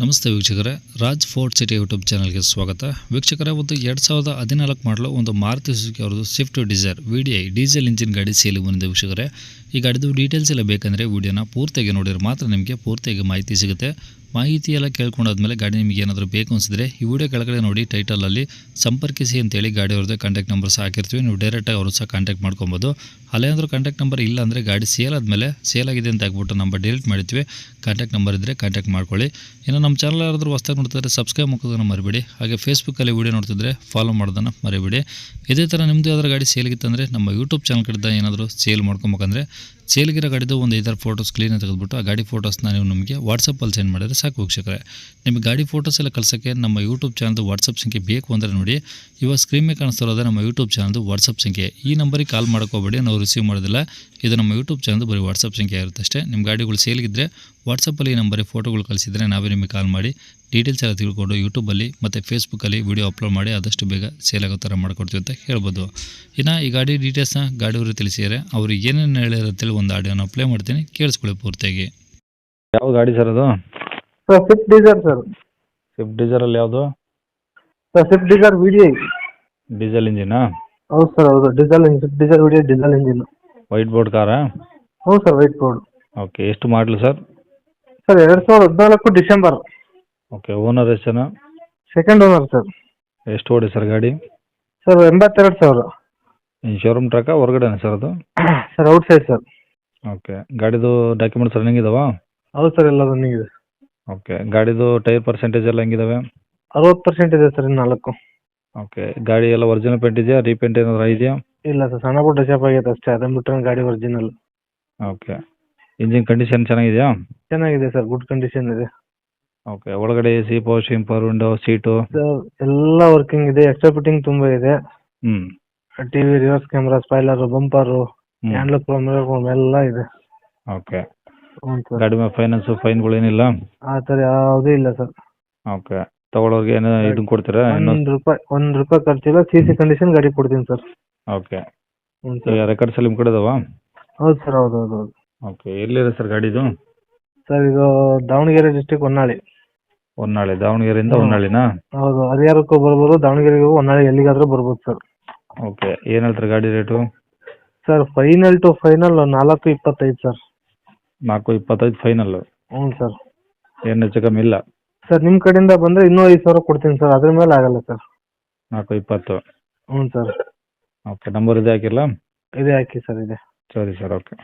ನಮಸ್ತೆ ವೀಕ್ಷಕರೇ, Raj fort city YouTube ಚಾನಲ್ಗೆ ಸ್ವಾಗತ. ವೀಕ್ಷಕರೇ, ಒಂದು 2014 ಮಾಡಲು ಒಂದು ಮಾರುತಿ ಸುಜುಕಿ ಅವರದು Swift Dzire VDI diesel engine ಗಾಡಿ ಸೇಲ್ ಬಂದಿದೆ ವೀಕ್ಷಕರೇ. ಈ ಗಾಡಿದು ಡೀಟೇಲ್ಸ್ ಎಲ್ಲ ಬೇಕಂದರೆ ವಿಡಿಯೋನ ಪೂರ್ತಿಯಾಗಿ ನೋಡಿದ್ರೆ ಮಾತ್ರ ನಿಮಗೆ ಪೂರ್ತಿಯಾಗಿ ಮಾಹಿತಿ ಸಿಗುತ್ತೆ. ಮಾಹಿತಿ ಎಲ್ಲ ಕೇಳ್ಕೊಂಡಾದ್ಮೇಲೆ ಗಾಡಿ ನಿಮಗೆ ಏನಾದರೂ ಬೇಕು ಅನಿಸಿದ್ರೆ ಈ ವಿಡಿಯೋ ಕೆಳಗಡೆ ನೋಡಿ ಟೈಟಲಲ್ಲಿ ಸಂಪರ್ಕಿಸಿ ಅಂತೇಳಿ ಗಾಡಿ ಅವ್ರದ್ದು ಕಾಂಟ್ಯಾಕ್ಟ್ ನಂಬರ್ ಸಹ ಹಾಕಿರ್ತೀವಿ. ನೀವು ಡೈರೆಕ್ಟಾಗಿ ಅವರು ಸಹ ಕಾಂಟ್ಯಾಕ್ಟ್ ಮಾಡ್ಕೊಬೋದು. ಅಲ್ಲೇನಾದರೂ ಕಾಂಟ್ಯಾಕ್ಟ್ ನಂಬರ್ ಇಲ್ಲ ಅಂದರೆ ಗಾಡಿ ಸೇಲ್ ಆದಮೇಲೆ ಸೇಲ್ ಆಗಿದೆ ಅಂತ ಹಾಕ್ಬಿಟ್ಟು ನಂಬರ್ ಡಿಲೀಟ್ ಮಾಡಿರ್ತೀವಿ. ಕಾಂಟ್ಯಾಕ್ಟ್ ನಂಬರ್ ಇದ್ದರೆ ಕಾಂಟ್ಯಾಕ್ಟ್ ಮಾಡ್ಕೊಳ್ಳಿ. ಇನ್ನು ನಮ್ಮ ಚಾನಲ್ ಯಾರಾದರೂ ಹೊಸ್ದಾಗಿ ನೋಡ್ತಿದ್ರೆ ಸಬ್ಸ್ಕ್ರೈಬ್ ಮಾಡೋದನ್ನು ಮರಿಬೇಡಿ. ಹಾಗೆ ಫೇಸ್ಬುಕ್ಕಲ್ಲಿ ವೀಡಿಯೋ ನೋಡ್ತಿದ್ರೆ ಫಾಲೋ ಮಾಡೋದನ್ನು ಮರಿಬೇಡಿ. ಇದೇ ಥರ ನಿಮ್ಮದು ಯಾವ್ದಾರು ಗಾಡಿ ಸೇಲ್ಗಿತ್ತಂದರೆ ನಮ್ಮ ಯೂಟ್ಯೂಬ್ ಚಾನಲ್ ಕಡೆದ ಏನಾದರೂ ಸೇಲ್ ಮಾಡ್ಕೊಬೇಕಂದ್ರೆ ಸೇಲ್ಗಿರೋ ಗಾಡಿದು ಒಂದು 5 ಫೋಟೋಸ್ ಕ್ಲೀನಾಗಿ ತೆಗೆದುಬಿಟ್ಟು ಆ ಗಾಡಿ ಫೋಟೋಸ್ನ ನೀವು ನಮಗೆ ವಾಟ್ಸಪ್ಪಲ್ಲಿ ಸೆಂಡ್ ಮಾಡಿದರೆ ಸಾಕು ವೀಕ್ಷಕರೇ. ನಿಮಗೆ ಗಾಡಿ ಫೋಟೋಸ್ ಎಲ್ಲ ಕಳ್ಸೋಕ್ಕೆ ನಮ್ಮ ಯೂಟ್ಯೂಬ್ ಚಾನಲ್ದು ವಾಟ್ಸಪ್ ಸಂಖ್ಯೆ ಬೇಕು ಅಂದರೆ ನೋಡಿ, ಇವಾಗ ಸ್ಕ್ರೀನ್ ಮೇಲೆ ಕಾಣಿಸ್ತಿರೋದು ನಮ್ಮ ಯೂಟ್ಯೂಬ್ ಚಾನಲ್ದು ವಾಟ್ಸಪ್ ಸಂಖ್ಯೆ. ಈ ನಂಬರಿಗೆ ಕಾಲ್ ಮಾಡ್ಕೋಬೇಡಿ, ನಾವು ರಿಸೀವ್ ಮಾಡೋದಿಲ್ಲ. ಇದು ನಮ್ಮ ಯೂಟ್ಯೂಬ್ ಚಾನಲ್ದು ಬರೀ ವಾಟ್ಸಪ್ ಸಂಖ್ಯೆ ಇರುತ್ತೆ ಅಷ್ಟೇ. ನಿಮ್ಮ ಗಾಡಿಗಳು ಸೇಲ್ಗಿದ್ರೆ ವಾಟ್ಸಪ್ಪಲ್ಲಿ ಈ ನಂಬರಿಗೆ ಫೋಟೋಗಳು ಕಳಿಸಿದರೆ ನಾವೇ ನಿಮಗೆ ಕಾಲ್ ಮಾಡಿ ಡೀಟೇಲ್ಸ್ ಎಲ್ಲ ತಿಳ್ಕೊಂಡು ಯೂಟ್ಯೂಬಲ್ಲಿ ಮತ್ತು ಫೇಸ್ಬುಕ್ಕಲ್ಲಿ ವೀಡಿಯೋ ಅಪ್ಲೋಡ್ ಮಾಡಿ ಆದಷ್ಟು ಬೇಗ ಸೇಲ್ ಆಗೋ ಥರ ಮಾಡ್ಕೊಡ್ತೀವಿ ಅಂತ ಹೇಳ್ಬೋದು. ಇನ್ನು ಈ ಗಾಡಿ ಡೀಟೇಲ್ಸ್ನ ಗಾಡಿಯವರು ತಿಳಿಸಿದರೆ ಅವರು ಏನೇನು ಹೇಳಿರಂತೇಳಿ ಒಂದು ಆಡಿಯೋನ ಪ್ಲೇ ಮಾಡ್ತೀನಿ, ಕೇಳಿಸ್ಕೊಳ್ಳಿ ಪೂರ್ತಿಯಾಗಿ. ಯಾವ ಗಾಡಿ ಸರ್ ಅದು? Sir Swift Dzire sir. Swift ಡಿಸೈರಲ್ಲಿ ಯಾವುದು? Sir Swift Dzire VDI. Diesel ಇಂಜಿನಾ? ಹೌದು ಸರ್, ಹೌದು. Swift Dzire VDI diesel engine. White board ಕಾರಾ? ಹೌದು ಸರ್, ವೈಟ್ ಬೋರ್ಡ್. ಓಕೆ, ಎಷ್ಟು ಮಾಡಲು sir? Sir 2014 December. Okay, owner ಎಷ್ಟು? Second owner sir. ಎಷ್ಟು ಓಡಿ ಸರ್ ಗಾಡಿ? ಸರ್ 82,000. ಶೋರೂಮ್ ಟ್ರಕ್ಕ ಹೊರಗಡೆನಾ ಸರ್ ಅದು? Sir outside sir. Okay, ಗಾಡಿದು ಡಾಕ್ಯುಮೆಂಟ್ಸ್ ರನ್ನಿಂಗ್ ಇದಾವಾ? ಹೌದು ಸರ್, ಎಲ್ಲ ರನ್ನಿಂಗ್ ಇದೆ. ಓಕೆ, ಗಾಡಿದು ಟೈರ್ ಪರ್ಸೆಂಟೇಜ್ ಎಲ್ಲ ಹೆಂಗಿದಾವೆ? 60% ಇದೆ ಸರ್, ಇನ್ನು 4. ಓಕೆ, ಗಾಡಿ ಎಲ್ಲ ಒರಿಜಿನಲ್ ಪೇಂಟ್ ಇದೆಯಾ, ರೀಪೇಂಟ್ ಏನಾದ್ರು ಇದೆಯಾ? ಇಲ್ಲ ಸರ್, ಸಣ್ಣ ಪುಟ್ಟ ಶೇಪ್ ಆಗೈತೆ ಅಷ್ಟೇ. ಅದನ್ನ ಬಿಟ್ಟರೆ ಗಾಡಿ ಒರಿಜಿನಲ್. ಓಕೆ, ಇಂಜಿನ್ ಕಂಡೀಷನ್ ಚೆನ್ನಾಗಿದೆಯಾ? ಚೆನ್ನಾಗಿದೆ ಸರ್, ಗುಡ್ ಕಂಡೀಷನ್ ಇದೆ. ಓಕೆ, ಒಳಗಡೆ AC, power steering, power window, seat sir ಎಲ್ಲ ವರ್ಕಿಂಗ್ ಇದೆ. ಎಕ್ಸ್ಟ್ರಾ ಫಿಟ್ಟಿಂಗ್ ತುಂಬ ಇದೆ. TV, reverse camera, spoiler, bumper, handle chrome ಎಲ್ಲ ಇದೆ. ಓಕೆ, ಹ್ಞೂ ಸರ್. ಗಾಡಿ ಮೇಲೆ ಫೈನಾನ್ಸು ಫೈನ್ಗಳು ಏನಿಲ್ಲ? ಆ ಥರ ಯಾವುದೂ ಇಲ್ಲ ಸರ್. ಓಕೆ, ತಗೊಳ್ಳೋರಿಗೆ ಏನೋ ಇದನ್ನು ಕೊಡ್ತೀರಾ? ಒಂದು ರೂಪಾಯಿ ಖರ್ಚಿಲ್ಲ. CC ಕಂಡೀಷನ್ ಗಾಡಿ ಕೊಡ್ತೀನಿ ಸರ್. ಓಕೆ, ಹ್ಞೂ ಸರ್. ರೆಕಾರ್ಡ್ಸ್ ಎಲ್ಲ ನಿಮ್ಮ ಕಡೆ ಇದಾವಾ? ಹೌದು ಸರ್, ಹೌದು ಹೌದು ಹೌದು. ಓಕೆ, ಎಲ್ಲಿದೆ ಸರ್ ಗಾಡಿದು? ಸರ್ ಇದು ದಾವಣಗೆರೆ ಡಿಸ್ಟಿಕ್, ಹೊನ್ನಾಳಿ. ಹೊನ್ನಾಳಿ, ದಾವಣಗೆರೆಯಿಂದ ಹೊನ್ನಾಳಿನಾ? ಹೌದು, ಹರಿಹರಕ್ಕೂ ಬರ್ಬೋದು, ದಾವಣಗೆರೆಗೂ, ಹೊನ್ನಾಳಿ ಎಲ್ಲಿಗಾದ್ರೂ ಬರ್ಬೋದು ಸರ್. ಓಕೆ, ಏನು ಹೇಳ್ತಾರೆ ಗಾಡಿ rate? Sir final to final 4.25 sir. 4.25 final? ಹ್ಞೂ ಸರ್. ಏನು ಹೆಚ್ಚು ಕಮ್ಮಿ ಇಲ್ಲ? ಸರ್ ನಿಮ್ಮ ಕಡೆಯಿಂದ ಬಂದರೆ ಇನ್ನೂ 5,000 ಕೊಡ್ತೀನಿ ಸರ್, ಅದ್ರ ಮೇಲೆ ಆಗಲ್ಲ ಸರ್. 4.20? ಹ್ಞೂ ಸರ್. ಓಕೆ, ನಂಬರ್ ಇದೆ ಹಾಕಿಲ್ಲ? ಇದೇ ಹಾಕಿ ಸರ್, ಇದೆ. ಸರಿ ಸರ್, ಓಕೆ.